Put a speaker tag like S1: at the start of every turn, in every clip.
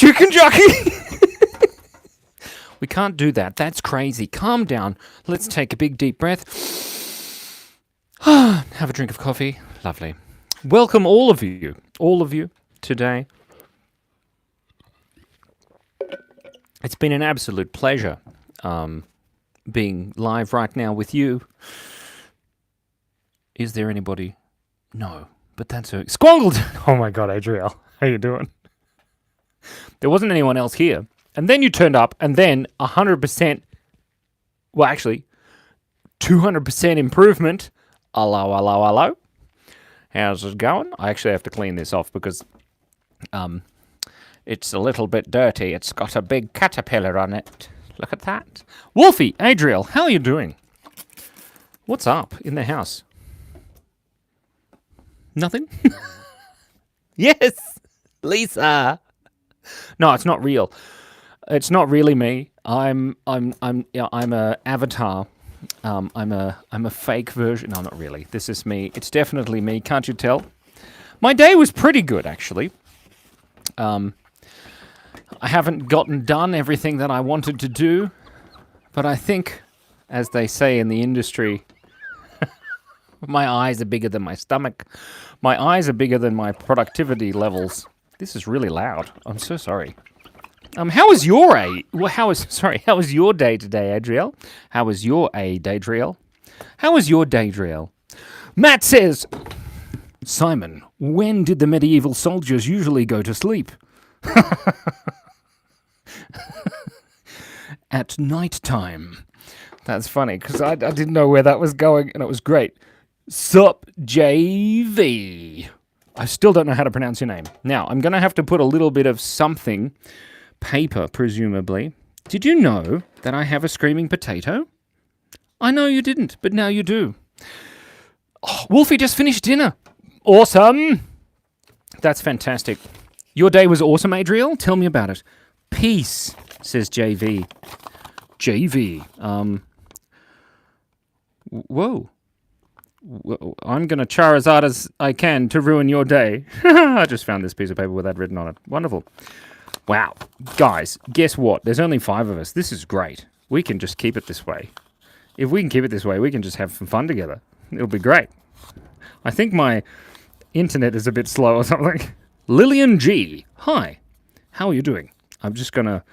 S1: chicken jockey. We can't do that. That's crazy. Calm down. Let's take a big deep breath. Have a drink of coffee. Lovely. Welcome all of you today. It's been an absolute pleasure being live right now with you. Is there anybody? No, but that's a Squangled. Oh my God, Adriel, how you doing? There wasn't anyone else here, and then you turned up, and then 100%. Well, actually, 200% improvement. Hello, hello, hello. How's it going? I actually have to clean this off because it's a little bit dirty. It's got a big caterpillar on it. Look at that. Wolfie, Adriel, how are you doing? What's up in the house? Nothing? Yes, Lisa. No, it's not real. It's not really me. I'm a avatar. I'm a fake version. No, not really. This is me. It's definitely me. Can't you tell? My day was pretty good, actually. I haven't gotten done everything that I wanted to do, but I think, as they say in the industry, my eyes are bigger than my stomach. My eyes are bigger than my productivity levels. This is really loud. I'm so sorry. How was your how was your day today, Adriel? How was your Dadriel? How was your Dadriel? Matt says, Simon, when did the medieval soldiers usually go to sleep? At night time. That's funny, because I didn't know where that was going, and it was great. Sup, JV. I still don't know how to pronounce your name. Now, I'm going to have to put a little bit of something, paper, presumably. Did you know that I have a screaming potato? I know you didn't, but now you do. Oh, Wolfie just finished dinner. Awesome. That's fantastic. Your day was awesome, Adriel. Tell me about it. Peace, says JV. JV. Whoa. I'm going to char as hard as I can to ruin your day. I just found this piece of paper with that written on it. Wonderful. Wow. Guys, guess what? There's only 5 of us. This is great. We can just keep it this way. If we can keep it this way, we can just have some fun together. It'll be great. I think my internet is a bit slow or something. Lillian G. Hi. How are you doing? I'm just going to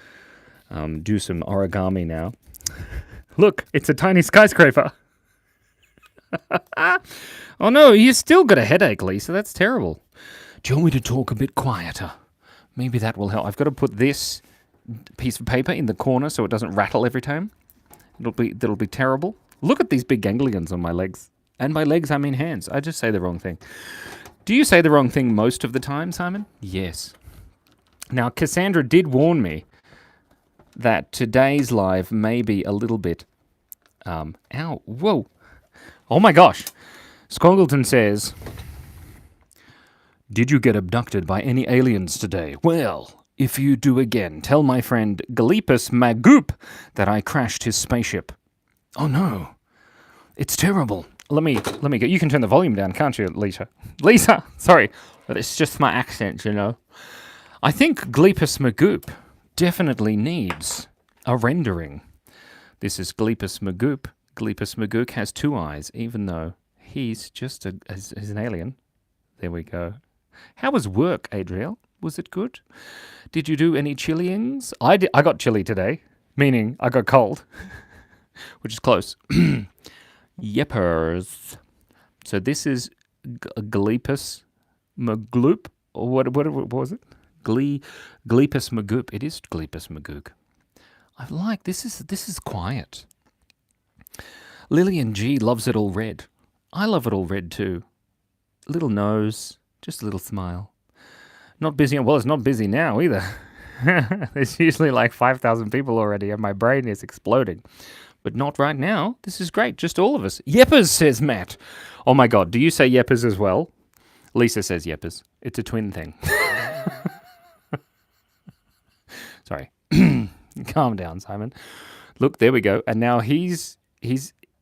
S1: do some origami now. Look, it's a tiny skyscraper. Oh no, you still got a headache, Lisa. That's terrible. Do you want me to talk a bit quieter? Maybe that will help. I've got to put this piece of paper in the corner so it doesn't rattle every time. That'll be terrible. Look at these big ganglions on my legs. And by legs, I mean hands. I just say the wrong thing. Do you say the wrong thing most of the time, Simon? Yes. Now, Cassandra did warn me that today's live may be a little bit... ow, whoa. Oh my gosh. Scongleton says, did you get abducted by any aliens today? Well, if you do again, tell my friend Galipus Magoop that I crashed his spaceship. Oh no. It's terrible. Let me go. You can turn the volume down, can't you, Lisa? Lisa! Sorry. It's just my accent, you know. I think Galipus Magoop definitely needs a rendering. This is Galipus Magoop. Galipus Magook has 2 eyes, even though he's just he's an alien. There we go. How was work, Adriel? Was it good? Did you do any chillyings? I got chilly today, meaning I got cold, which is close. Yepers. So this is Galipus Magloop, or what was it? Galipus Magoop. It is Galipus Magook. I like this. This is quiet. Lillian G loves it all red. I love it all red too. Little nose, just a little smile. Not busy. Well, it's not busy now either. There's usually like 5,000 people already and my brain is exploding. But not right now. This is great. Just all of us. Yepers, says Matt. Oh my God. Do you say yepers as well? Lisa says yepers. It's a twin thing. Sorry. Calm down, Simon. Look, there we go. And now he's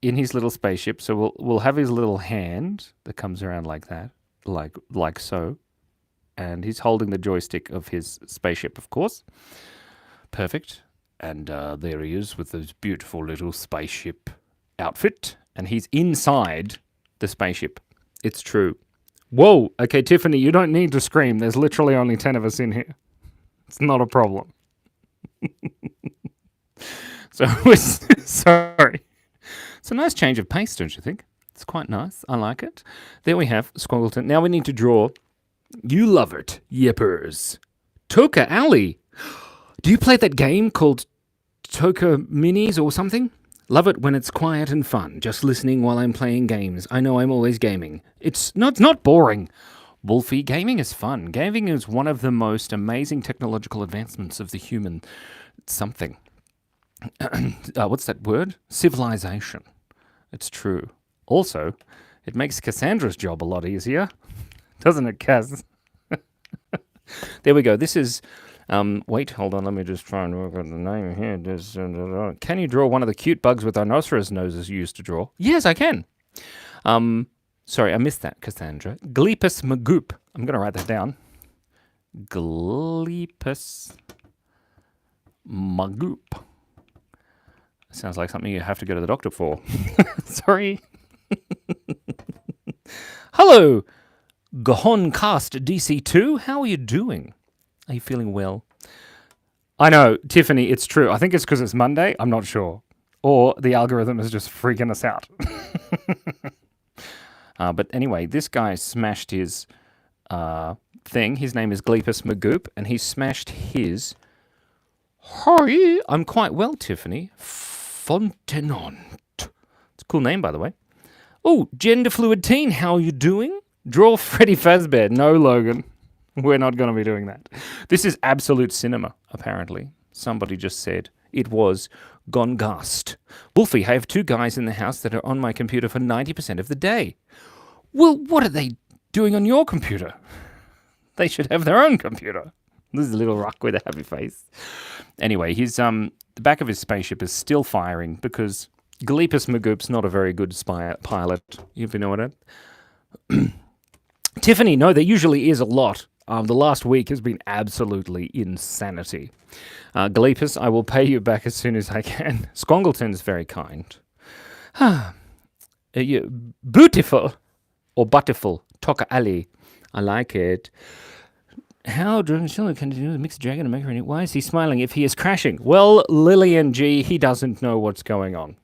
S1: in his little spaceship. So we'll have his little hand that comes around like that, like so. and he's holding the joystick of his spaceship, of course. Perfect. And there he is with his beautiful little spaceship outfit, and he's inside the spaceship. It's true. Whoa, okay, Tiffany, you don't need to scream. There's literally only 10 of us in here. It's not a problem. So, sorry. It's a nice change of pace, don't you think? It's quite nice. I like it. There we have Squaggleton. Now we need to draw. You love it, yippers. Toka Alley. Do you play that game called Toka Minis or something? Love it when it's quiet and fun, just listening while I'm playing games. I know I'm always gaming. It's not boring. Wolfie, gaming is fun. Gaming is one of the most amazing technological advancements of the human something. What's that word? Civilization. It's true. Also, it makes Cassandra's job a lot easier. Doesn't it, Cass? There we go. This is... wait, hold on. Let me just try and work out the name here. Can you draw one of the cute bugs with rhinoceros noses you used to draw? Yes, I can. Sorry, I missed that, Cassandra. Gleepus Magoop. I'm going to write that down. Gleepus Magoop. Sounds like something you have to go to the doctor for. Sorry. Hello, Gahoncast DC2. How are you doing? Are you feeling well? I know, Tiffany, it's true. I think it's because it's Monday. I'm not sure. Or the algorithm is just freaking us out. But anyway, this guy smashed his thing. His name is Gleepus Magoop, and he smashed his... Hi, I'm quite well, Tiffany. Fontenant. It's a cool name, by the way. Oh, gender fluid teen, how are you doing? Draw Freddy Fazbear. No, Logan. We're not going to be doing that. This is absolute cinema, apparently. Somebody just said it was gone gast. Wolfie, I have two guys in the house that are on my computer for 90% of the day. Well, what are they doing on your computer? They should have their own computer. This is a little rock with a happy face. Anyway, his the back of his spaceship is still firing because Gleepus Magoop's not a very good pilot, if you know what I mean. Tiffany, no, there usually is a lot. The last week has been absolutely insanity. Gleepus, I will pay you back as soon as I can. Squongleton's very kind. Beautiful, or butterful, Toka Ali. I like it. How Dragon can do the mixed dragon and make her in it? Why is he smiling if he is crashing? Well, Lillian G, he doesn't know what's going on.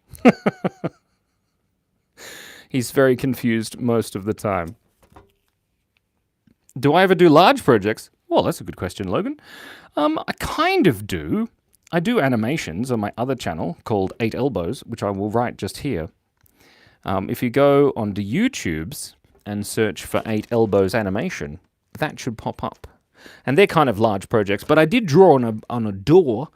S1: He's very confused most of the time. Do I ever do large projects? Well, that's a good question, Logan. I kind of do. I do animations on my other channel called 8elbows, which I will write just here. If you go onto YouTube's and search for 8elbows animation, that should pop up. And they're kind of large projects, but I did draw on a door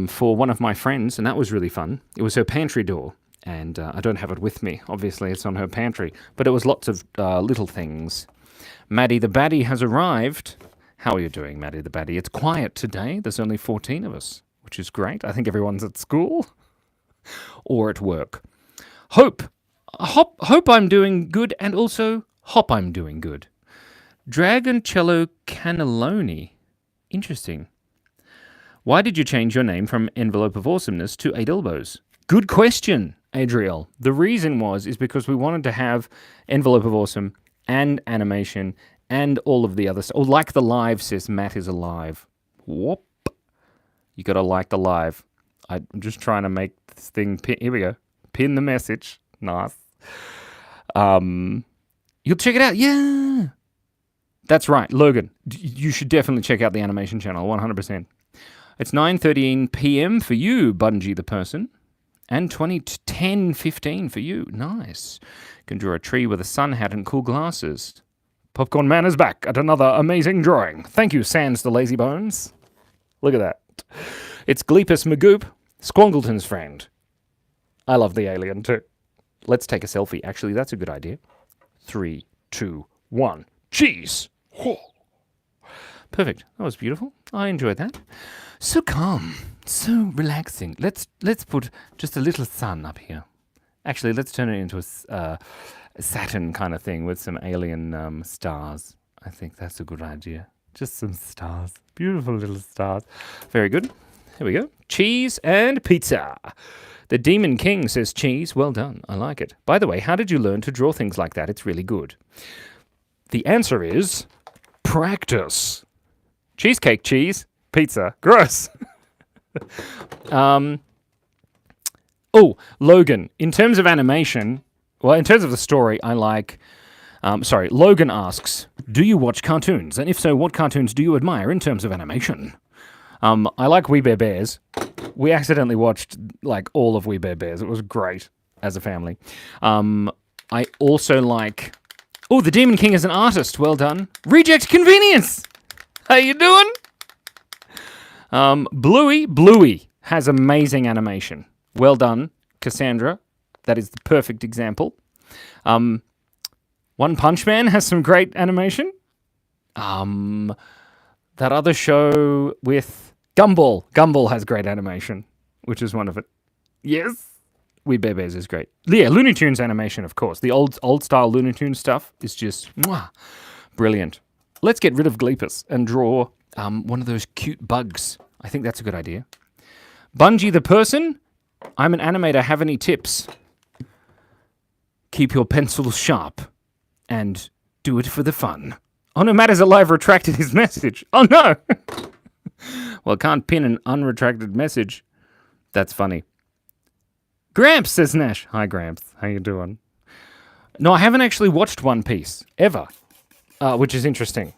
S1: for one of my friends, and that was really fun. It was her pantry door, and I don't have it with me. Obviously, it's on her pantry, but it was lots of little things. Maddie the Baddie has arrived. How are you doing, Maddie the Baddie? It's quiet today. There's only 14 of us, which is great. I think everyone's at school or at work. Hope I'm doing good, and also Hop I'm doing good. Dragoncello Cannelloni. Interesting. Why did you change your name from Envelope of Awesomeness to 8elbows? Good question, Adriel. The reason is because we wanted to have Envelope of Awesome and animation and all of the other stuff. Oh, like the live, says Matt is alive. Whoop. You got to like the live. I'm just trying to make this thing pin. Here we go. Pin the message. Nice. You'll check it out. Yeah. That's right, Logan. You should definitely check out the animation channel, 100%. It's 9:13 p.m. for you, Bungie the person, and 10:15 for you. Nice. Can draw a tree with a sun hat and cool glasses. Popcorn Man is back at another amazing drawing. Thank you, Sans the Lazy Bones. Look at that. It's Gleepus Magoop, Squongleton's friend. I love the alien too. Let's take a selfie. Actually, that's a good idea. 3, 2, 1. Cheese! Perfect. That was beautiful. I enjoyed that. So calm, so relaxing. Let's put just a little sun up here. Actually, let's turn it into a Saturn kind of thing with some alien stars. I think that's a good idea. Just some stars. Beautiful little stars. Very good. Here we go. Cheese and pizza. The Demon King says cheese. Well done. I like it. By the way, how did you learn to draw things like that? It's really good. The answer is practice. Cheesecake, cheese, pizza. Gross. Logan. In terms of animation, in terms of the story, I like... Logan asks, do you watch cartoons? And if so, what cartoons do you admire in terms of animation? I like We Bare Bears. We accidentally watched, all of We Bare Bears. It was great as a family. I also like... Oh, the Demon King is an artist. Well done. Reject Convenience! How you doing? Bluey has amazing animation. Well done, Cassandra. That is the perfect example. One Punch Man has some great animation. That other show with Gumball. Gumball has great animation, which is one of it. Yes. We Bare Bears is great. Yeah, Looney Tunes animation, of course. The old style Looney Tunes stuff is just brilliant. Let's get rid of Gleepus and draw one of those cute bugs. I think that's a good idea. Bungie the person. I'm an animator. Have any tips? Keep your pencils sharp and do it for the fun. Oh no, Matt is alive retracted his message. Oh no! Well, can't pin an unretracted message. That's funny. Gramps, says Nash. Hi, Gramps. How you doing? No, I haven't actually watched One Piece, ever, which is interesting.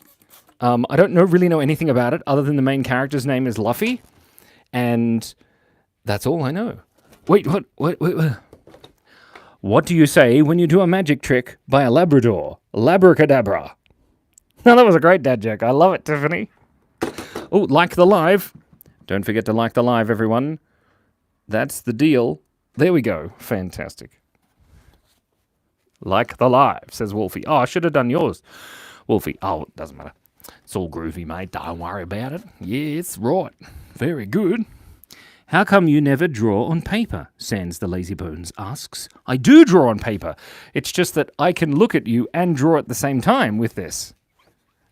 S1: I don't really know anything about it, other than the main character's name is Luffy, and that's all I know. Wait. What do you say when you do a magic trick by a Labrador? Labracadabra. No, that was a great dad joke. I love it, Tiffany. Oh, like the live. Don't forget to like the live, everyone. That's the deal. There we go. Fantastic. Like the live, says Wolfie. Oh, I should have done yours, Wolfie. Oh, it doesn't matter. It's all groovy, mate. Don't worry about it. Yes, right. Very good. How come you never draw on paper? Sans the Lazy Bones asks. I do draw on paper. It's just that I can look at you and draw at the same time with this.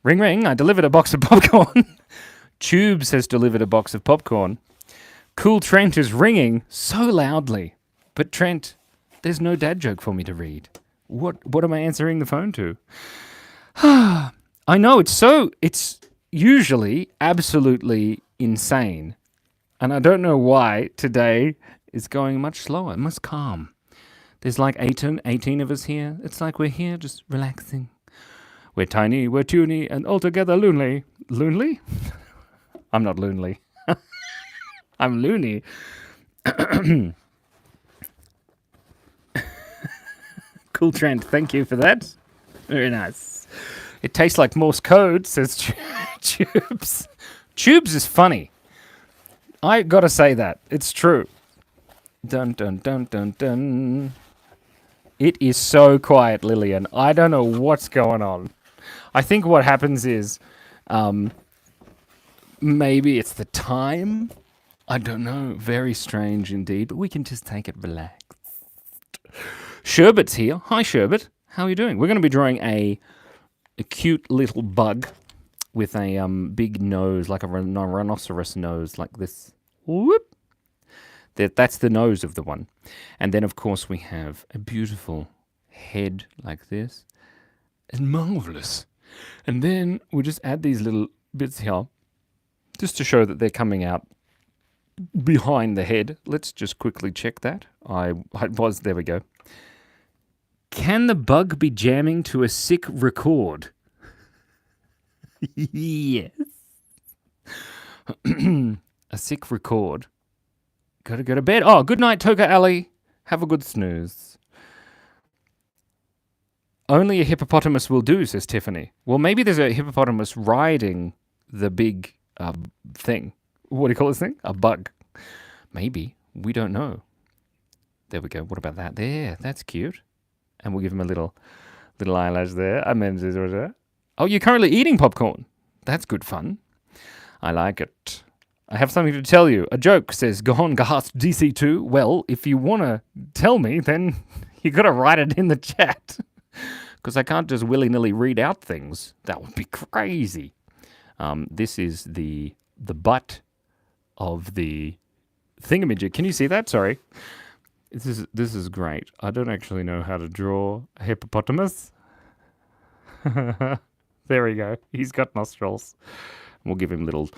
S1: Ring, ring. I delivered a box of popcorn. Tubes has delivered a box of popcorn. Cool Trent is ringing so loudly. But Trent, there's no dad joke for me to read. What am I answering the phone to? I know, it's usually absolutely insane. And I don't know why today is going much slower. It must calm. There's like 18 of us here. It's like we're here just relaxing. We're tiny, we're toony, and altogether loonly. Loonly? I'm not loonly. I'm loony. Cool Trent, thank you for that. Very nice. It tastes like Morse code, says Tubes. Tubes is funny. I gotta say that. It's true. Dun, dun, dun, dun, dun. It is so quiet, Lillian. I don't know what's going on. I think what happens is maybe it's the time. I don't know. Very strange indeed, but we can just take it relaxed. Sherbet's here. Hi, Sherbet. How are you doing? We're going to be drawing a cute little bug with a big nose, like a rhinoceros nose, like this. Whoop. That's the nose of the one. And then, of course, we have a beautiful head like this. It's marvelous. And then we just add these little bits here just to show that they're coming out behind the head. Let's just quickly check that. There we go. Can the bug be jamming to a sick record? Yes. A sick record. Gotta go to bed. Oh, good night, Toga Alley. Have a good snooze. Only a hippopotamus will do, says Tiffany. Well, maybe there's a hippopotamus riding the big thing. What do you call this thing? A bug. Maybe. We don't know. There we go. What about that? There. That's cute. And we'll give him a little eyelash there. Oh, you're currently eating popcorn. That's good fun. I like it. I have something to tell you. A joke, says Gahon Gahast DC2. Well, if you want to tell me, then you got to write it in the chat. because I can't just willy-nilly read out things. That would be crazy. This is the butt of the thingamajig. Can you see that? Sorry. This is great. I don't actually know how to draw a hippopotamus. There we go. He's got nostrils. We'll give him little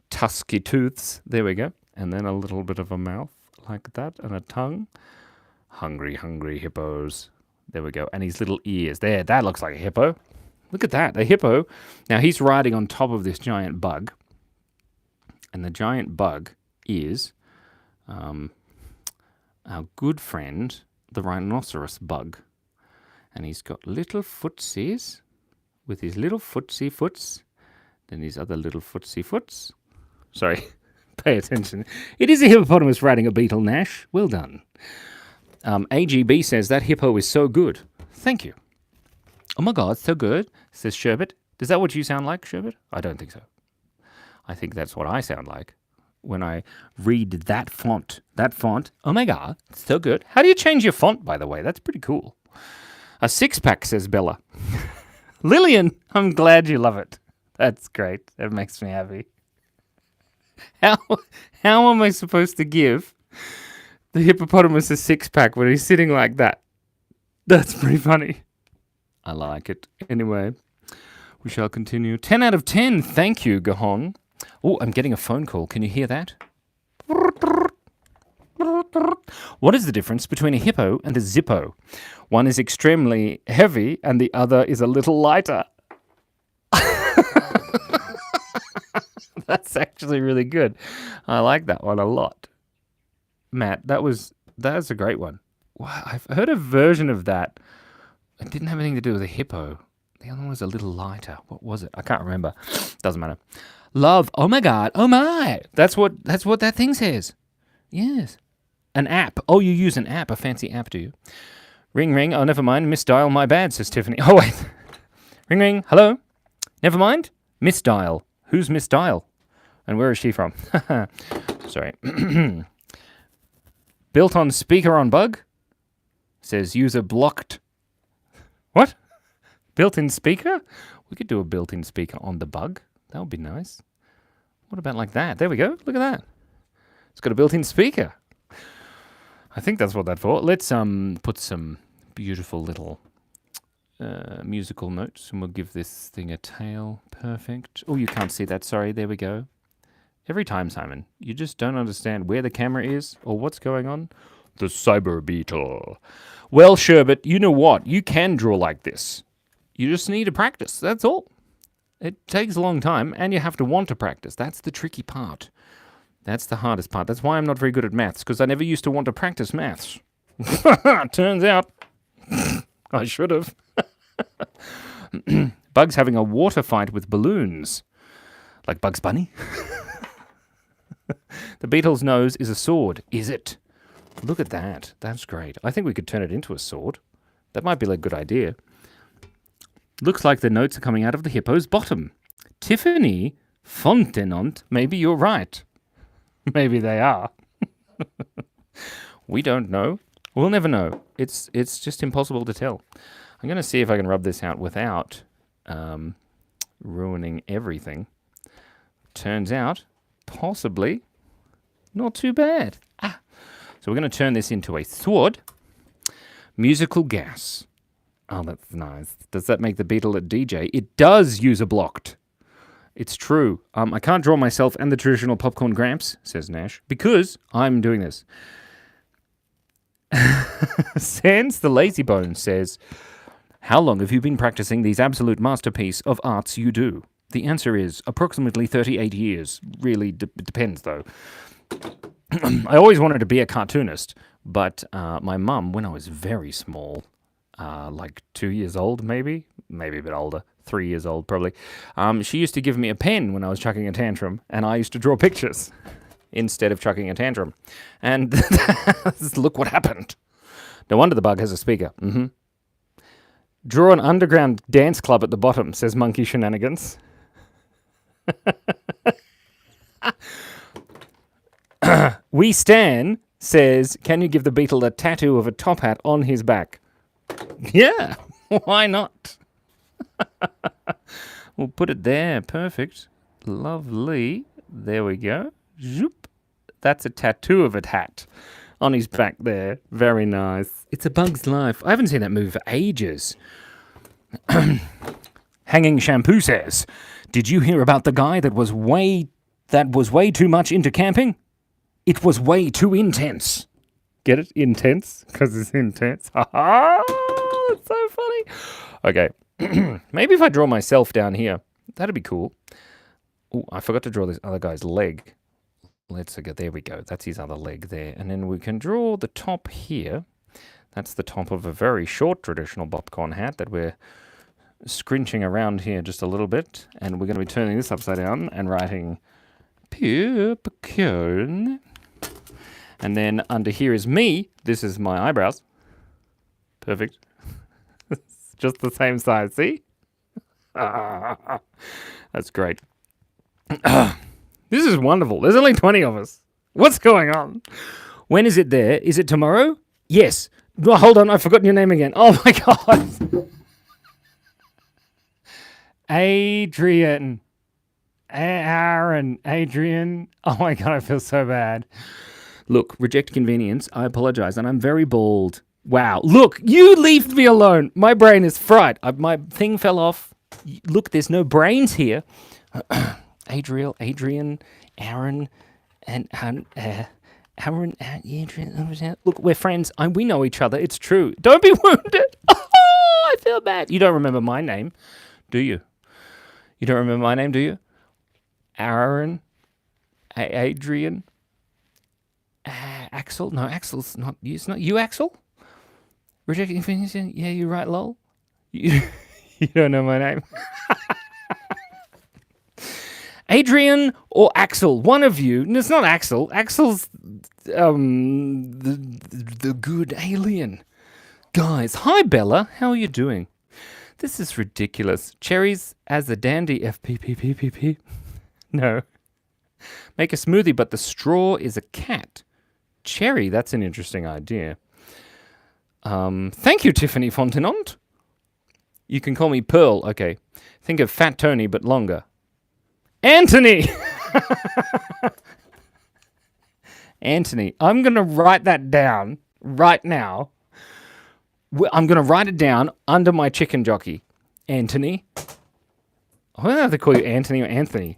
S1: tusky tooths. There we go. And then a little bit of a mouth like that and a tongue. Hungry, hungry hippos. There we go. And his little ears. There, that looks like a hippo. Look at that, a hippo. Now he's riding on top of this giant bug. And the giant bug is our good friend, the rhinoceros bug. And he's got little footsies with his little footsie foots. Then his other little footsie foots. Sorry, pay attention. It is a hippopotamus riding a beetle, Nash. Well done. AGB says that hippo is so good. Thank you. Oh my God, so good, says Sherbet. Is that what you sound like, Sherbet? I don't think so. I think that's what I sound like when I read that font. That font, oh my God, so good. How do you change your font, by the way? That's pretty cool. A six-pack, says Bella. Lillian, I'm glad you love it. That's great. That makes me happy. How am I supposed to give the hippopotamus a six-pack when he's sitting like that? That's pretty funny. I like it. Anyway, we shall continue. 10 out of 10. Thank you, Gahan. Oh, I'm getting a phone call. Can you hear that? What is the difference between a hippo and a zippo? One is extremely heavy and the other is a little lighter. That's actually really good. I like that one a lot. Matt, that's a great one. Wow, I've heard a version of that. It didn't have anything to do with a hippo. The other one was a little lighter. What was it? I can't remember. Doesn't matter. Love. Oh my God. Oh my. That's what that thing says. Yes. An app. Oh, you use an app, a fancy app, do you? Ring, ring. Oh, never mind. Misdial. My bad, says Tiffany. Oh, wait. Ring, ring. Hello? Never mind. Misdial. Who's Misdial? And where is she from? Sorry. Built on speaker on bug? Says user blocked. What? Built-in speaker? We could do a built-in speaker on the bug. That would be nice. What about like that? There we go. Look at that. It's got a built-in speaker. I think that's what that's for. Let's put some beautiful little musical notes, and we'll give this thing a tail. Perfect. Oh, you can't see that. Sorry. There we go. Every time, Simon, you just don't understand where the camera is or what's going on. The cyber beetle. Well, Sherbet, you know what? You can draw like this. You just need to practice. That's all. It takes a long time, and you have to want to practice. That's the tricky part. That's the hardest part. That's why I'm not very good at maths, because I never used to want to practice maths. Turns out I should have. Bugs having a water fight with balloons. Like Bugs Bunny. The beetle's nose is a sword. Is it? Look at that. That's great. I think we could turn it into a sword. That might be a good idea. Looks like the notes are coming out of the hippo's bottom. Tiffany Fontenant, maybe you're right. Maybe they are. We don't know. We'll never know. It's just impossible to tell. I'm going to see if I can rub this out without ruining everything. Turns out, possibly, not too bad. So we're going to turn this into a sword. Musical gas. Oh, that's nice. Does that make the beetle a DJ? It does use a blocked. It's true. I can't draw myself and the traditional popcorn Gramps, says Nash, because I'm doing this. Sans the Lazy Bone says, how long have you been practicing these absolute masterpiece of arts you do? The answer is approximately 38 years. Really depends, though. I always wanted to be a cartoonist, but my mum, when I was very small, like 2 years old, maybe a bit older, 3 years old probably, she used to give me a pen when I was chucking a tantrum, and I used to draw pictures instead of chucking a tantrum. And look what happened. No wonder the bug has a speaker. Mm-hmm. Draw an underground dance club at the bottom, says Monkey Shenanigans. We Stan says, can you give the beetle a tattoo of a top hat on his back? Yeah, Why not? We'll put it there. Perfect. Lovely. There we go. Zoop. That's a tattoo of a hat on his back there. Very nice. It's A Bug's Life. I haven't seen that movie for ages. Hanging Shampoo says, did you hear about the guy that was way too much into camping? It was way too intense. Get it? Intense? Because it's intense. Ha ha! That's so funny. Okay. Maybe if I draw myself down here, that'd be cool. Oh, I forgot to draw this other guy's leg. Let's go. There we go. That's his other leg there. And then we can draw the top here. That's the top of a very short traditional popcorn hat that we're scrunching around here just a little bit. And we're going to be turning this upside down and writing popcorn. And then under here is me. This is my eyebrows. Perfect. It's just the same size, see? That's great. This is wonderful. There's only 20 of us. What's going on? When is it there? Is it tomorrow? Yes. Oh, hold on, I've forgotten your name again. Oh my God. Adrian. Aaron. Adrian. Oh my God, I feel so bad. Look, reject convenience. I apologize, and I'm very bald. Wow. Look, you leave me alone. My brain is fried. My thing fell off. Look, there's no brains here. Adrian, Aaron, and Aaron, Adrian. Look, we're friends. We know each other. It's true. Don't be wounded. Oh, I feel bad. You don't remember my name, do you? You don't remember my name, do you? Aaron, Adrian, Axel. No, Axel's not you. It's not you, Axel. Rejecting finish. Yeah, you're right, lol. You don't know my name. Adrian or Axel, one of you. No, it's not Axel. Axel's the good alien. Guys, hi Bella, how are you doing? This is ridiculous. Cherries as a dandy FPPPPP. No. Make a smoothie, but the straw is a cat. Cherry, that's an interesting idea. Thank you, Tiffany Fontenot. You can call me Pearl. Okay. Think of Fat Tony, but longer. Anthony! Anthony, I'm going to write that down right now. I'm going to write it down under my chicken jockey. Anthony. I don't know if they call you Anthony or Anthony.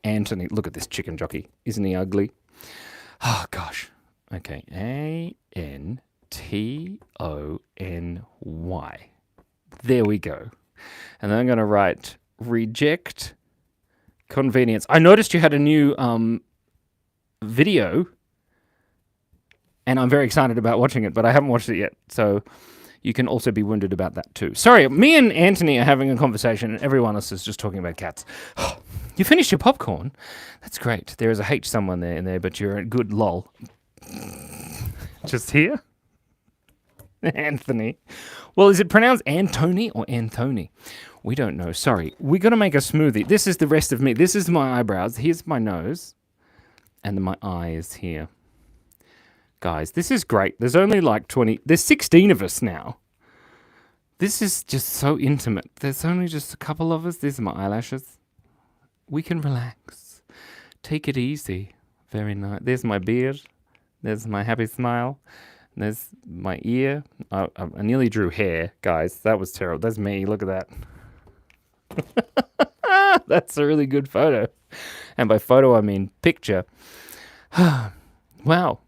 S1: Anthony, look at this chicken jockey. Isn't he ugly? Oh, gosh. Okay. Antony. There we go. And then I'm going to write reject convenience. I noticed you had a new video, and I'm very excited about watching it, but I haven't watched it yet, so you can also be wounded about that too. Sorry, me and Anthony are having a conversation, and everyone else is just talking about cats. You finished your popcorn? That's great. There is a H someone there in there, but you're a good lol. Just here? Anthony. Well, is it pronounced Antony or Anthony? We don't know. Sorry. We got to make a smoothie. This is the rest of me. This is my eyebrows. Here's my nose. And then my eye is here. Guys, this is great. There's only like 20. There's 16 of us now. This is just so intimate. There's only just a couple of us. These are my eyelashes. We can relax. Take it easy. Very nice. There's my beard. There's my happy smile. There's my ear. I nearly drew hair, guys. That was terrible. That's me. Look at that. That's a really good photo. And by photo, I mean picture. Wow.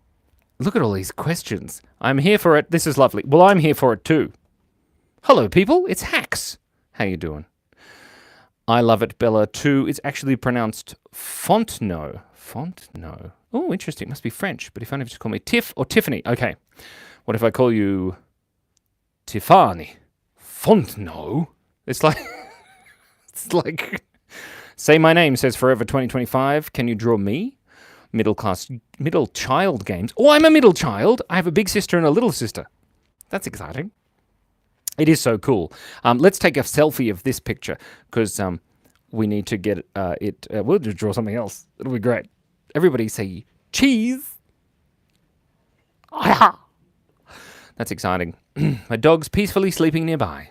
S1: Look at all these questions. I'm here for it. This is lovely. Well, I'm here for it too. Hello, people. It's Hacks. How you doing? I love it, Bella, too. It's actually pronounced Fontenot. Fontenot. Oh, interesting. It must be French. But if only if you just call me Tiff or Tiffany. Okay. What if I call you Tiffany? Fontenot? It's like... It's like... Say my name, says Forever 2025. Can you draw me? Middle child games. Oh, I'm a middle child. I have a big sister and a little sister. That's exciting. It is so cool. Let's take a selfie of this picture because we need to get it. We'll just draw something else. It'll be great. Everybody say cheese. That's exciting. My dog's peacefully sleeping nearby.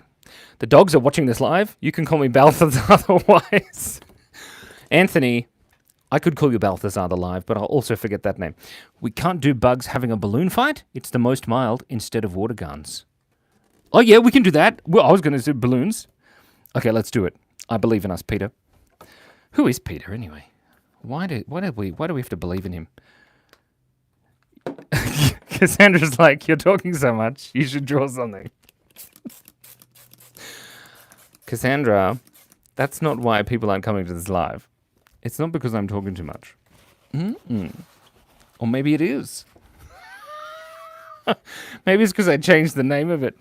S1: The dogs are watching this live. You can call me Balthazar otherwise. Anthony, I could call you Balthazar the live, but I'll also forget that name. We can't do bugs having a balloon fight. It's the most mild instead of water guns. Oh, yeah, we can do that. Well, I was going to do balloons. Okay, let's do it. I believe in us, Peter. Who is Peter, anyway? Why do we have to believe in him? Cassandra's like, you're talking so much. You should draw something. Cassandra, that's not why people aren't coming to this live. It's not because I'm talking too much. Or maybe it is. Maybe it's because I changed the name of it.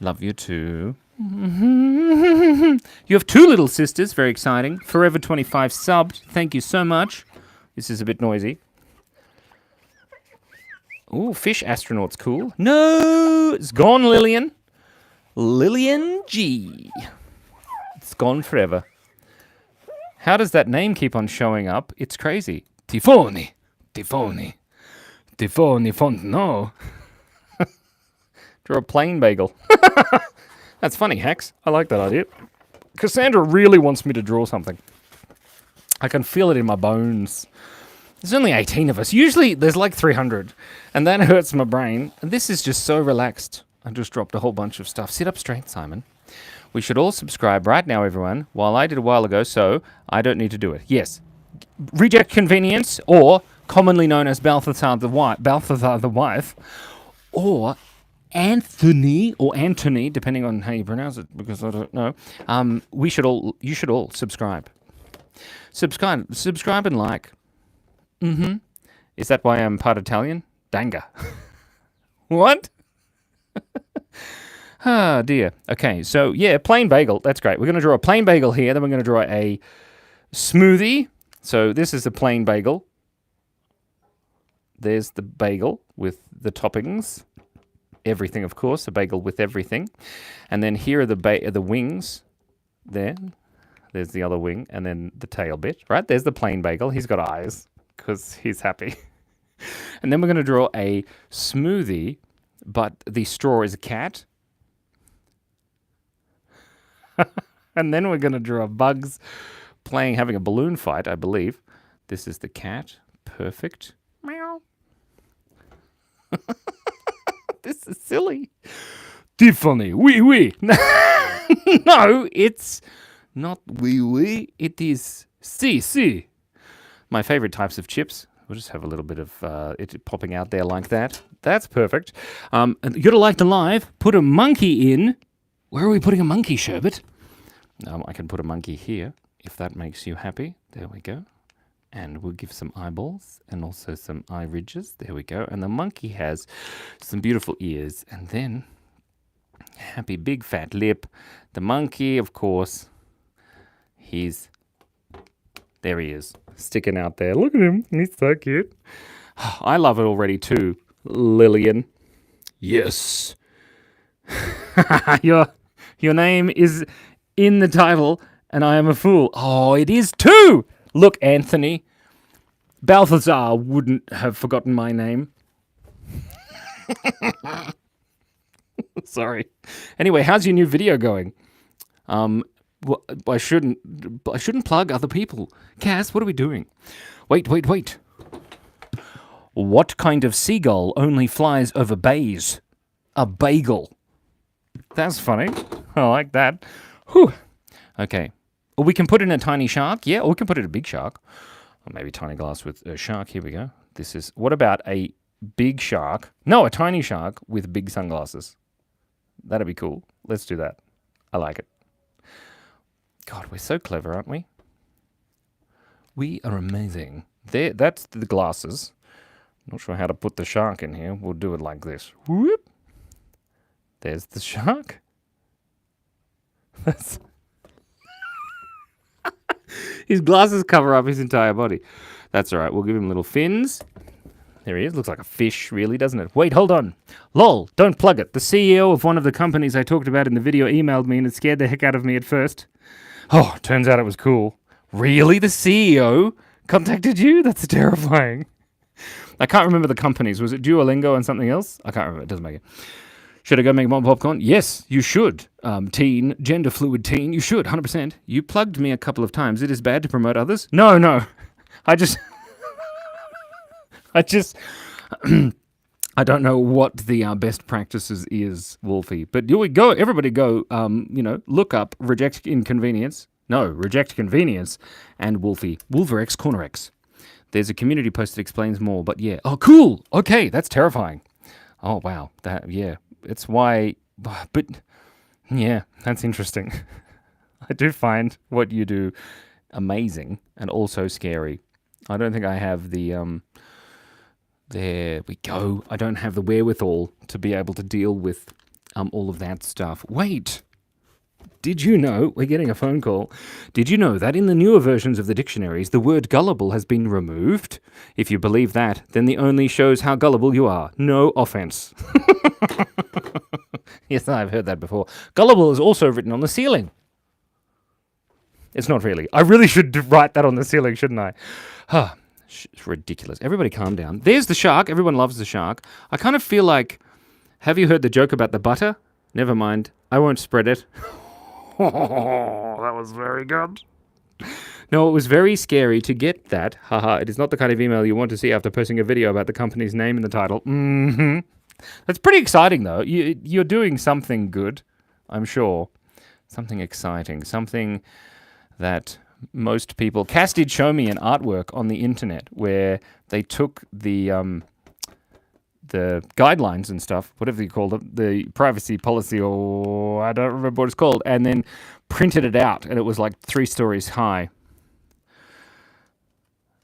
S1: Love you too. You have 2 little sisters. Very exciting. Forever 25 subbed. Thank you so much. This is a bit noisy. Ooh, fish astronaut's cool. No! It's gone, Lillian. Lillian G. It's gone forever. How does that name keep on showing up? It's crazy. Tifoni. Tifoni. Tifoni Fontano. Draw a plain bagel. That's funny, Hex. I like that idea. Cassandra really wants me to draw something. I can feel it in my bones. There's only 18 of us. Usually there's like 300. And that hurts my brain. And this is just so relaxed. I just dropped a whole bunch of stuff. Sit up straight, Simon. We should all subscribe right now, everyone, while I did a while ago, so I don't need to do it. Yes. Reject convenience, or commonly known as Balthazar the wife, or Anthony, or Antony, depending on how you pronounce it, because I don't know. You should all subscribe. Subscribe and like. Is that why I'm part Italian? Danga. What? Ah, dear. Okay, so yeah, plain bagel. That's great. We're going to draw a plain bagel here. Then we're going to draw a smoothie. So this is a plain bagel. There's the bagel with the toppings. Everything, of course. A bagel with everything. And then here are the wings. There's the other wing. And then the tail bit. Right? There's the plain bagel. He's got eyes because he's happy. And then we're going to draw a smoothie, but the straw is a cat. And then we're going to draw bugs having a balloon fight, I believe. This is the cat. Perfect. Meow. This is silly. Tiffany, wee wee. No, it's not wee wee. It is si. My favorite types of chips. We'll just have a little bit of it popping out there like that. That's perfect. You're to like the live. Put a monkey in. Where are we putting a monkey, Sherbet? I can put a monkey here, if that makes you happy. There we go. And we'll give some eyeballs and also some eye ridges. There we go. And the monkey has some beautiful ears. And then, happy big fat lip. The monkey, of course, there he is, sticking out there. Look at him. He's so cute. I love it already too, Lillian. Yes. Your name is in the title, and I am a fool. Oh, it is too! Look, Anthony. Balthazar wouldn't have forgotten my name. Sorry. Anyway, how's your new video going? Well, I shouldn't plug other people. Cass, what are we doing? Wait. What kind of seagull only flies over bays? A bagel. That's funny. I like that. Whew. Okay. Or we can put in a tiny shark. Yeah, or we can put in a big shark. Or maybe tiny glass with a shark. Here we go. What about a big shark? No, a tiny shark with big sunglasses. That'd be cool. Let's do that. I like it. God, we're so clever, aren't we? We are amazing. That's the glasses. Not sure how to put the shark in here. We'll do it like this. Whoop. There's the shark. His glasses cover up his entire body. That's all right. We'll give him little fins. There he is. Looks like a fish, really, doesn't it? Wait, hold on. Lol, don't plug it. The CEO of one of the companies I talked about in the video emailed me and it scared the heck out of me at first. Oh, turns out it was cool. Really? The CEO contacted you? That's terrifying. I can't remember the companies. Was it Duolingo and something else? I can't remember. It doesn't make it. Should I go make more popcorn? Yes, you should. Teen, gender fluid teen, you should, 100%. You plugged me a couple of times. It is bad to promote others? No. I just... I don't know what the best practices is, Wolfie. But here we go. Everybody go, look up Reject Inconvenience. No, Reject Convenience and Wolfie. Wolverex Cornerex. There's a community post that explains more, but yeah. Oh, cool. Okay, that's terrifying. Oh, wow. It's why... But, yeah, that's interesting. I do find what you do amazing and also scary. I don't think I have the... There we go. I don't have the wherewithal to be able to deal with all of that stuff. Wait. Did you know, we're getting a phone call, did you know that in the newer versions of the dictionaries, the word gullible has been removed? If you believe that, then the only shows how gullible you are. No offense. Yes, I've heard that before. Gullible is also written on the ceiling. It's not really. I really should write that on the ceiling, shouldn't I? It's ridiculous. Everybody calm down. There's the shark. Everyone loves the shark. I kind of feel like, have you heard the joke about the butter? Never mind. I won't spread it. Oh, that was very good. No, it was very scary to get that. Haha, it is not the kind of email you want to see after posting a video about the company's name in the title. That's pretty exciting, though. You're doing something good, I'm sure. Something exciting. Something that most people... Cass did show me an artwork on the internet where they took the guidelines and stuff, whatever you call it, the privacy policy, or I don't remember what it's called, and then printed it out, and it was like 3 stories high.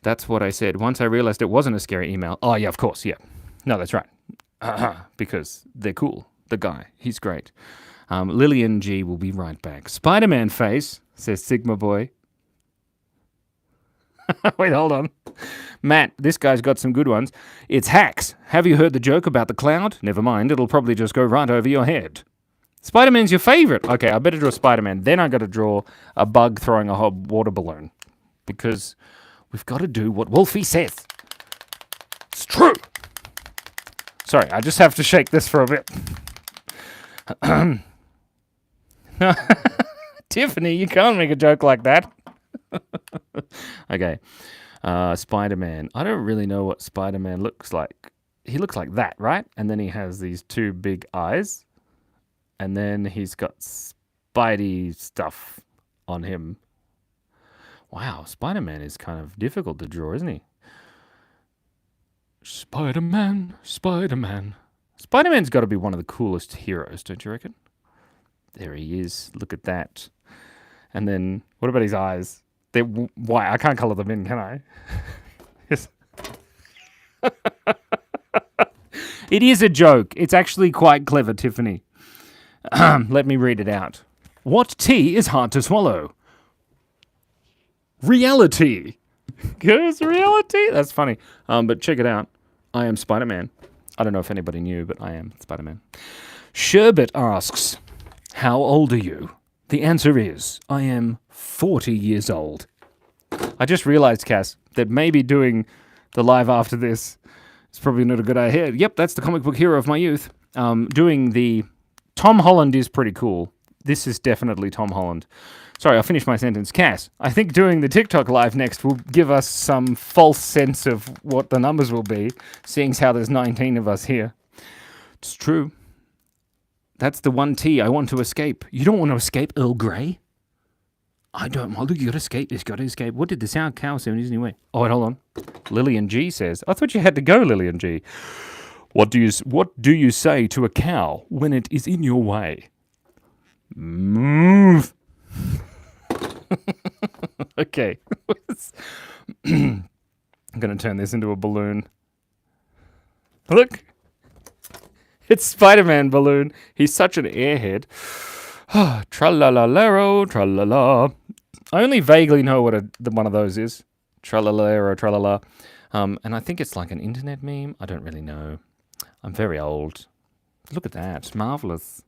S1: That's what I said. Once I realized it wasn't a scary email. Oh, yeah, of course, yeah. No, that's right. Because they're cool. The guy, he's great. Lillian G will be right back. Spider-Man face, says Sigma Boy. Wait, hold on. Matt, this guy's got some good ones. It's hacks. Have you heard the joke about the cloud? Never mind, it'll probably just go right over your head. Spider-Man's your favorite. Okay, I better draw Spider-Man. Then I got to draw a bug throwing a hot water balloon. Because we've got to do what Wolfie says. It's true. Sorry, I just have to shake this for a bit. Tiffany, you can't make a joke like that. Okay. Spider-Man. I don't really know what Spider-Man looks like. He looks like that, right? And then he has these 2 big eyes. And then he's got Spidey stuff on him. Wow, Spider-Man is kind of difficult to draw, isn't he? Spider-Man. Spider-Man's got to be one of the coolest heroes, don't you reckon? There he is. Look at that. And then, what about his eyes? They're white. I can't color them in, can I? Yes. It is a joke. It's actually quite clever, Tiffany. Let me read it out. What tea is hard to swallow? Reality. Because reality? That's funny. But check it out. I am Spider-Man. I don't know if anybody knew, but I am Spider-Man. Sherbet asks, how old are you? The answer is, I am 40 years old. I just realized, Cass, that maybe doing the live after this is probably not a good idea. Yep, that's the comic book hero of my youth. Doing the... Tom Holland is pretty cool. This is definitely Tom Holland. Sorry, I'll finish my sentence. Cass, I think doing the TikTok live next will give us some false sense of what the numbers will be, seeing as how there's 19 of us here. It's true. That's the one tea I want to escape. You don't want to escape Earl Grey? I don't want to. You got to escape. It's got to escape. What did the sound cow say when he's anyway? Oh, wait, hold on. Lillian G says, I thought you had to go, Lillian G. What do you say to a cow when it is in your way? Move. Okay. I'm going to turn this into a balloon. Look. It's Spider-Man balloon. He's such an airhead. Tra-la-la-lero, tra-la-la. I only vaguely know what one of those is. Tra-la-la-lero, tra-la-la. And I think it's like an internet meme. I don't really know. I'm very old. Look at that. Marvelous.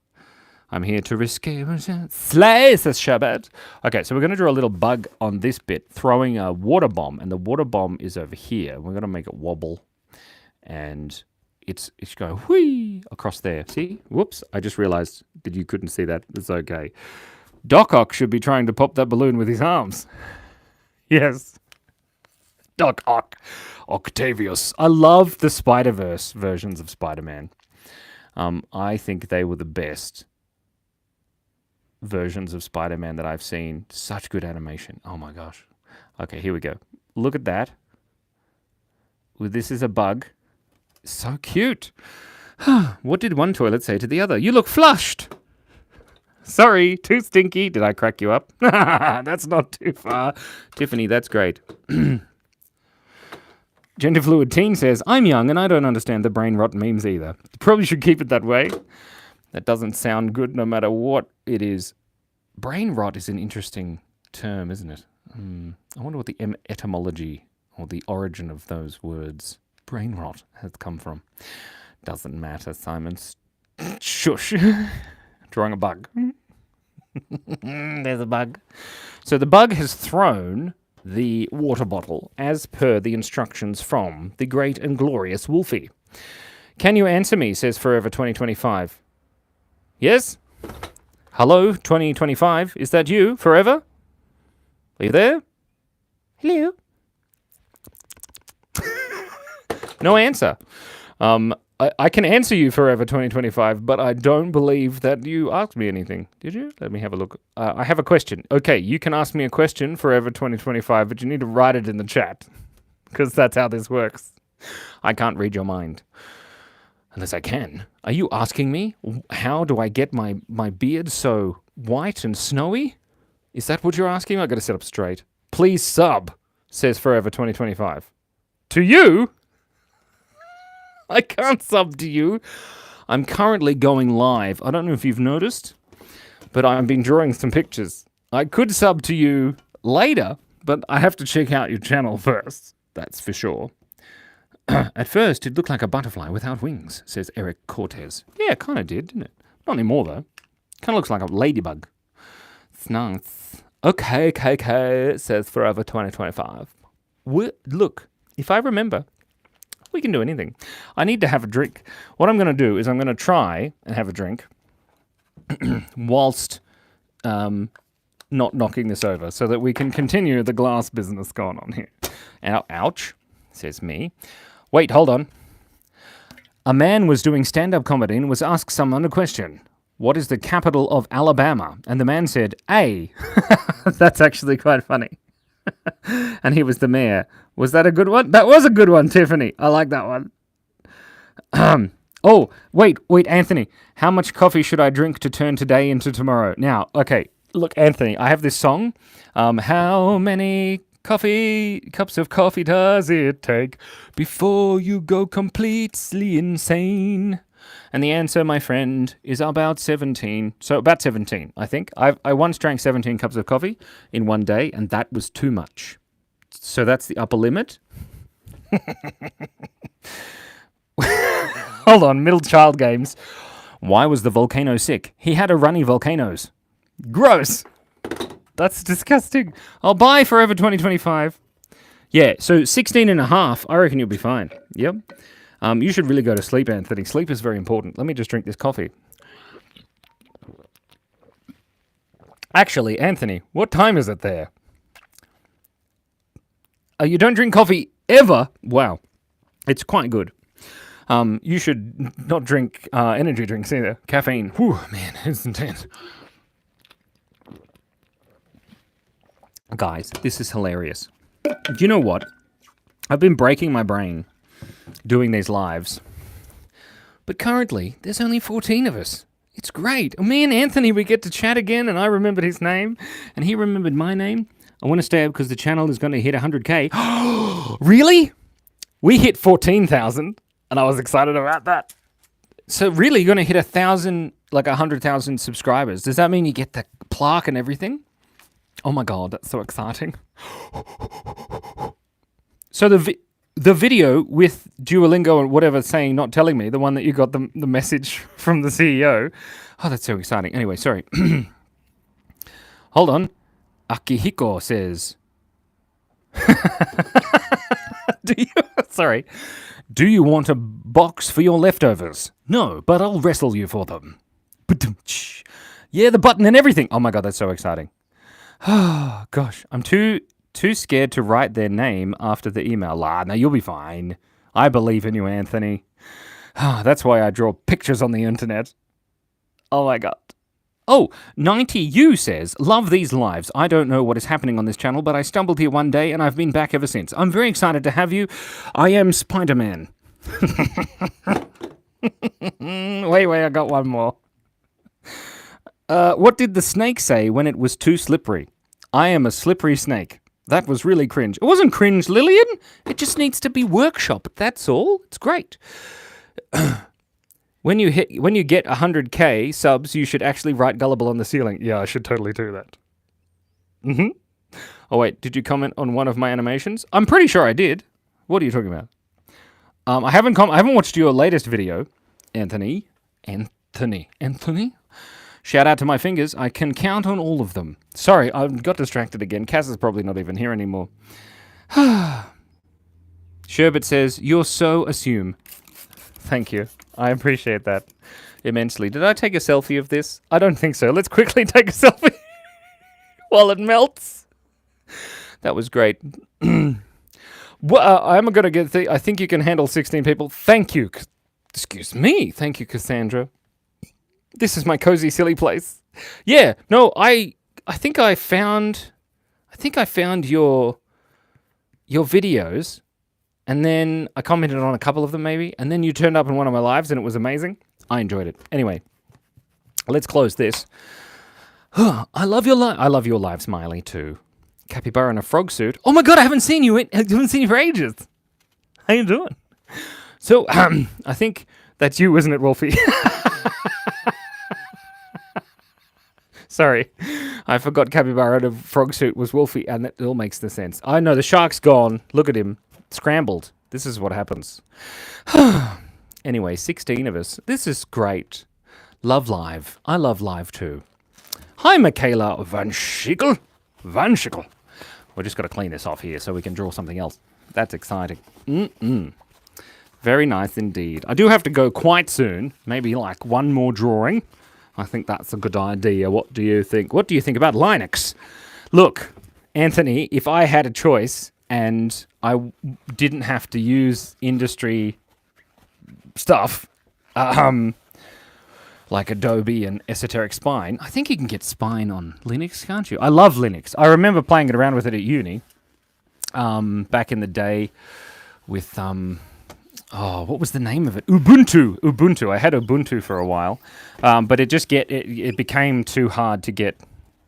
S1: I'm here to risque. Slay, says Shabbat. Okay, so we're going to draw a little bug on this bit, throwing a water bomb. And the water bomb is over here. We're going to make it wobble. And it's going whee. See? Across there. See? Whoops. I just realized that you couldn't see that. It's okay. Doc Ock should be trying to pop that balloon with his arms. Yes. Doc Ock. Octavius. I love the Spider-Verse versions of Spider-Man. I think they were the best versions of Spider-Man that I've seen. Such good animation. Oh my gosh. Okay, here we go. Look at that. Well, this is a bug. So cute. What did one toilet say to the other? You look flushed. Sorry, too stinky. Did I crack you up? That's not too far. Tiffany, that's great. Gender Fluid Teen says, I'm young and I don't understand the brain rot memes either. Probably should keep it that way. That doesn't sound good no matter what it is. Brain rot is an interesting term, isn't it? I wonder what the etymology or the origin of those words, brain rot, has come from. Doesn't matter, Simon. Shush. Drawing a bug. There's a bug. So the bug has thrown the water bottle as per the instructions from the great and glorious Wolfie. Can you answer me, says Forever 2025. Yes? Hello, 2025. Is that you, Forever? Are you there? Hello? No answer. I can answer you, Forever 2025, but I don't believe that you asked me anything. Did you? Let me have a look. I have a question. Okay, you can ask me a question, Forever 2025, but you need to write it in the chat, because that's how this works. I can't read your mind. Unless I can. Are you asking me, how do I get my beard so white and snowy? Is that what you're asking? I've got to sit up straight. Please sub, says Forever 2025. To you? I can't sub to you. I'm currently going live. I don't know if you've noticed, but I've been drawing some pictures. I could sub to you later, but I have to check out your channel first. That's for sure. At first, it looked like a butterfly without wings, says Eric Cortez. Yeah, it kind of did, didn't it? Not anymore, though. Kind of looks like a ladybug. It's nice. Okay, says Forever 2025. Look, if I remember, we can do anything. I need to have a drink. What I'm going to do is I'm going to try and have a drink whilst not knocking this over so that we can continue the glass business going on here. Ouch, says me. Wait, hold on. A man was doing stand-up comedy and was asked someone a question. What is the capital of Alabama? And the man said, A. That's actually quite funny. And he was the mayor. Was that a good one? That was a good one, Tiffany. I like that one. Oh, wait, Anthony. How much coffee should I drink to turn today into tomorrow? Now, okay, look, Anthony, I have this song. How many cups of coffee does it take before you go completely insane? And the answer, my friend, is about 17. So about 17, I think. I once drank 17 cups of coffee in one day, and that was too much. So that's the upper limit. Hold on, middle child games. Why was the volcano sick? He had a runny volcanoes. Gross. That's disgusting. I'll buy Forever 2025. Yeah, so 16 and a half, I reckon you'll be fine. Yep. You should really go to sleep, Anthony. Sleep is very important. Let me just drink this coffee. Actually, Anthony, what time is it there? You don't drink coffee ever? Wow. It's quite good. You should not drink energy drinks either. Caffeine. Whew, man, it's intense. Guys, this is hilarious. Do you know what? I've been breaking my brain doing these lives. But currently, there's only 14 of us. It's great. Me and Anthony, we get to chat again, and I remembered his name, and he remembered my name. I want to stay up because the channel is going to hit 100K. Really? We hit 14,000, and I was excited about that. So really, you're going to hit 1,000, like 100,000 subscribers. Does that mean you get the plaque and everything? Oh my God, that's so exciting. So the video with Duolingo and whatever saying, not telling me, the one that you got the message from the CEO. Oh, that's so exciting. Anyway, sorry. Hold on. Akihiko says, Sorry. Do you want a box for your leftovers? No, but I'll wrestle you for them. Ba-dum-tsh. Yeah, the button and everything. Oh my god, that's so exciting. Oh gosh, I'm too scared to write their name after the email. No, you'll be fine. I believe in you, Anthony. That's why I draw pictures on the internet. Oh my god. Oh, 90U says, love these lives. I don't know what is happening on this channel, but I stumbled here one day and I've been back ever since. I'm very excited to have you. I am Spider-Man. Wait, I got one more. What did the snake say when it was too slippery? I am a slippery snake. That was really cringe. It wasn't cringe, Lillian. It just needs to be workshopped. That's all. It's great. When you get 100k subs, you should actually write gullible on the ceiling. Yeah, I should totally do that. Oh wait, did you comment on one of my animations? I'm pretty sure I did. What are you talking about? I haven't watched your latest video, Anthony. Shout out to my fingers. I can count on all of them. Sorry, I got distracted again. Cass is probably not even here anymore. Sherbet says, you're so assume. Thank you. I appreciate that immensely. Did I take a selfie of this? I don't think so. Let's quickly take a selfie while it melts. That was great. Well, I'm going to get I think you can handle 16 people. Thank you. Excuse me. Thank you, Cassandra. This is my cozy, silly place. Yeah. No, I think I found your videos. And then I commented on a couple of them, maybe. And then you turned up in one of my lives, and it was amazing. I enjoyed it. Anyway, let's close this. I love your live, Smiley, too. Capybara in a frog suit. Oh my god, I haven't seen you for ages. How you doing? So, I think that's you, isn't it, Wolfie? Sorry. I forgot Capybara in a frog suit was Wolfie, and that all makes the sense. I know, the shark's gone. Look at him. Scrambled. This is what happens. Anyway, 16 of us. This is great. Love live. I love live too. Hi, Michaela Van Schickel. We're just got to clean this off here so we can draw something else. That's exciting. Very nice indeed. I do have to go quite soon. Maybe like one more drawing. I think that's a good idea. What do you think? What do you think about Linux? Look, Anthony, if I had a choice and I didn't have to use industry stuff, like Adobe and Esoteric Spine, I think you can get Spine on Linux, can't you? I love Linux. I remember playing it around with it at uni, back in the day with, what was the name of it? Ubuntu. I had Ubuntu for a while, but it became too hard to get,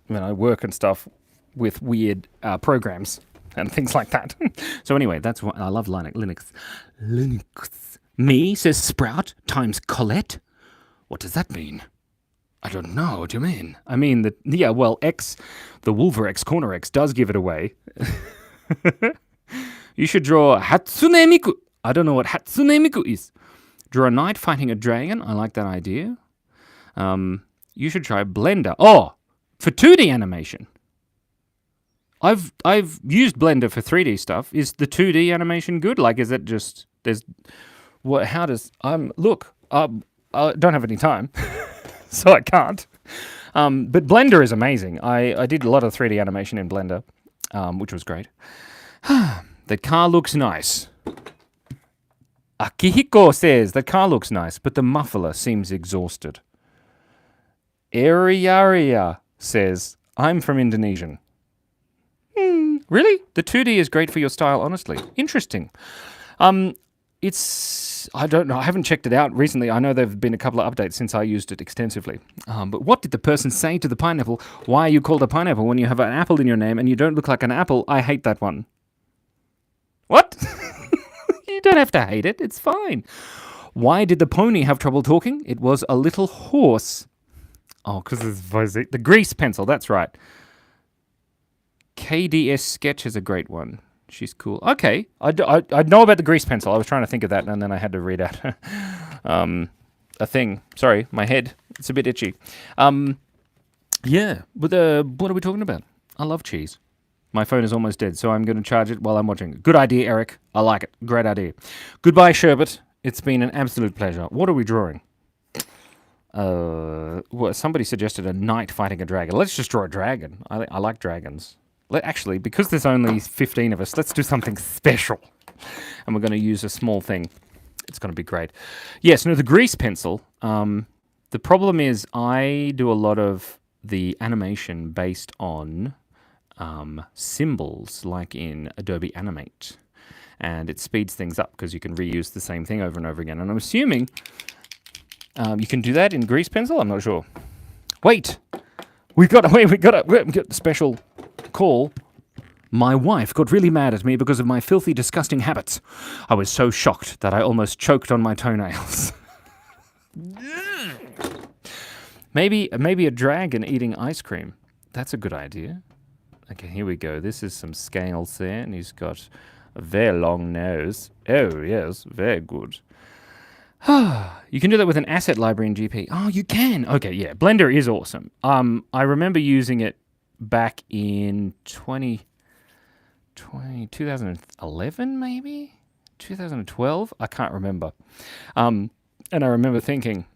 S1: work and stuff with weird programs and things like that. So anyway, that's what I love. Linux. Me, says Sprout, times Colette. What does that mean? I don't know. What do you mean? I mean X, the Wolver Corner X does give it away. You should draw Hatsune Miku. I don't know what Hatsune Miku is. Draw a knight fighting a dragon. I like that idea. You should try Blender. Oh, for 2D animation. I've used Blender for 3D stuff. Is the 2D animation good? Like, is it just how does look? I don't have any time, so I can't. But Blender is amazing. I did a lot of 3D animation in Blender, which was great. The car looks nice. Akihiko says, the car looks nice, but the muffler seems exhausted. Ariaria says, I'm from Indonesian. Really? The 2D is great for your style, honestly. Interesting. I don't know. I haven't checked it out recently. I know there have been a couple of updates since I used it extensively. But what did the person say to the pineapple? Why are you called a pineapple when you have an apple in your name and you don't look like an apple? I hate that one. What? You don't have to hate it. It's fine. Why did the pony have trouble talking? It was a little hoarse. Oh, because the grease pencil. That's right. KDS Sketch is a great one. She's cool. Okay. I know about the grease pencil. I was trying to think of that, and then I had to read out a thing. Sorry, my head. It's a bit itchy. Yeah. But what are we talking about? I love cheese. My phone is almost dead, so I'm going to charge it while I'm watching it. Good idea, Eric. I like it. Great idea. Goodbye, Sherbet. It's been an absolute pleasure. What are we drawing? Well, somebody suggested a knight fighting a dragon. Let's just draw a dragon. I like dragons. Actually, because there's only 15 of us, let's do something special. And we're going to use a small thing. It's going to be great. Yes, no, the grease pencil. The problem is I do a lot of the animation based on symbols, like in Adobe Animate. And it speeds things up because you can reuse the same thing over and over again. And I'm assuming you can do that in grease pencil. I'm not sure. Wait, we got a special call. My wife got really mad at me because of my filthy, disgusting habits. I was so shocked that I almost choked on my toenails. Maybe a dragon eating ice cream. That's a good idea. Okay, here we go. This is some scales there, and he's got a very long nose. Oh, yes, very good. You can do that with an asset library in GP. Oh, you can. Okay, yeah. Blender is awesome. I remember using it back in 2011, maybe? 2012? I can't remember. And I remember thinking,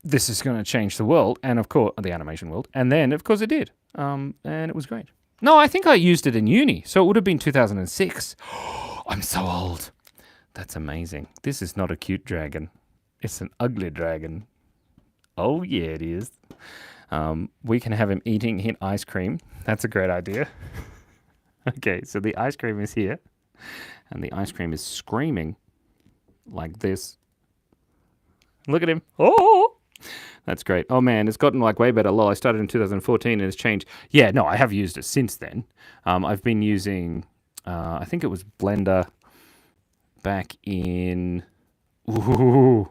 S1: this is going to change the world, and of course, the animation world. And then, of course, it did. And it was great. No, I think I used it in uni, so it would have been 2006. I'm so old. That's amazing. This is not a cute dragon. It's an ugly dragon. Oh, yeah, it is. We can have him eating ice cream. That's a great idea. Okay, so the ice cream is here, and the ice cream is screaming like this. Look at him. Oh! That's great. Oh, man, it's gotten like way better. Lol, I started in 2014 and it's changed. Yeah, no, I have used it since then. I've been using, I think it was Blender back in, a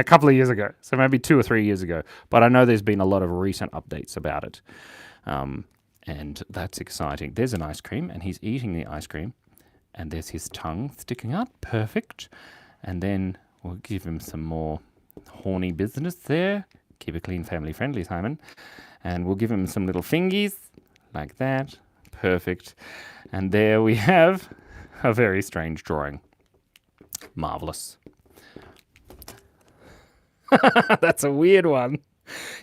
S1: couple of years ago. So maybe 2 or 3 years ago. But I know there's been a lot of recent updates about it. And that's exciting. There's an ice cream, and he's eating the ice cream. And there's his tongue sticking out. Perfect. And then we'll give him some more horny business there. Keep it clean, family friendly, Simon. And we'll give him some little fingies like that. Perfect. And there we have a very strange drawing. Marvelous. That's a weird one.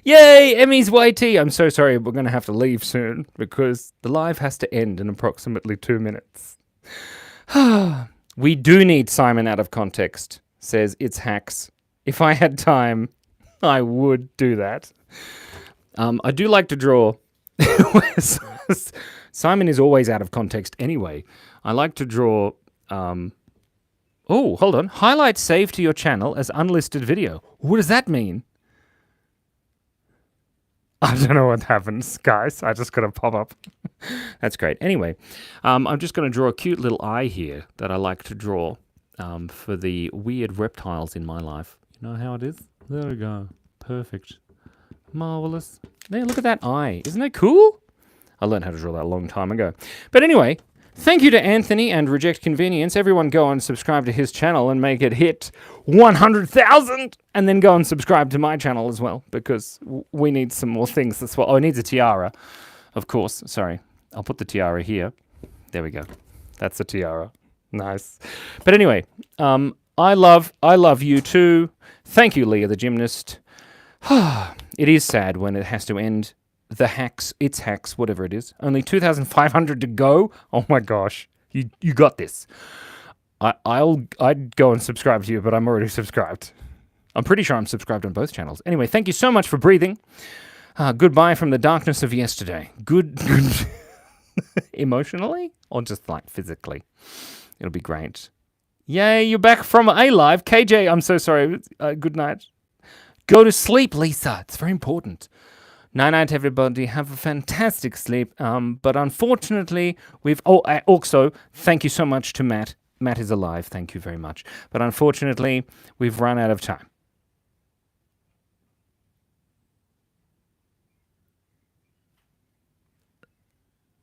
S1: Yay, Emmy's YT. I'm so sorry, we're going to have to leave soon because the live has to end in approximately 2 minutes. We do need Simon out of context, says It's Hacks. If I had time, I would do that. I do like to draw. Simon is always out of context anyway. I like to draw... oh, hold on. Highlight saved to your channel as unlisted video. What does that mean? I don't know what happens, guys. I just got a pop-up. That's great. Anyway, I'm just going to draw a cute little eye here that I like to draw for the weird reptiles in my life. You know how it is? There we go. Perfect. Marvelous. There, look at that eye. Isn't that cool? I learned how to draw that a long time ago. But anyway, thank you to Anthony and Reject Convenience. Everyone go and subscribe to his channel and make it hit 100,000. And then go and subscribe to my channel as well, because we need some more things as well. Oh, it needs a tiara, of course. Sorry. I'll put the tiara here. There we go. That's the tiara. Nice. But anyway, I love you too. Thank you, Leah the gymnast. It is sad when it has to end. The hacks, It's Hacks, whatever it is. Only 2,500 to go. Oh my gosh. You got this. I'd go and subscribe to you, but I'm already subscribed. I'm pretty sure I'm subscribed on both channels. Anyway, thank you so much for breathing. Goodbye from the darkness of yesterday. Good. Emotionally? Or just like physically? It'll be great. Yay, you're back from A-Live. KJ, I'm so sorry. Good night. Go to sleep, Lisa. It's very important. Night-night, everybody. Have a fantastic sleep. But unfortunately, also, thank you so much to Matt. Matt is alive. Thank you very much. But unfortunately, we've run out of time.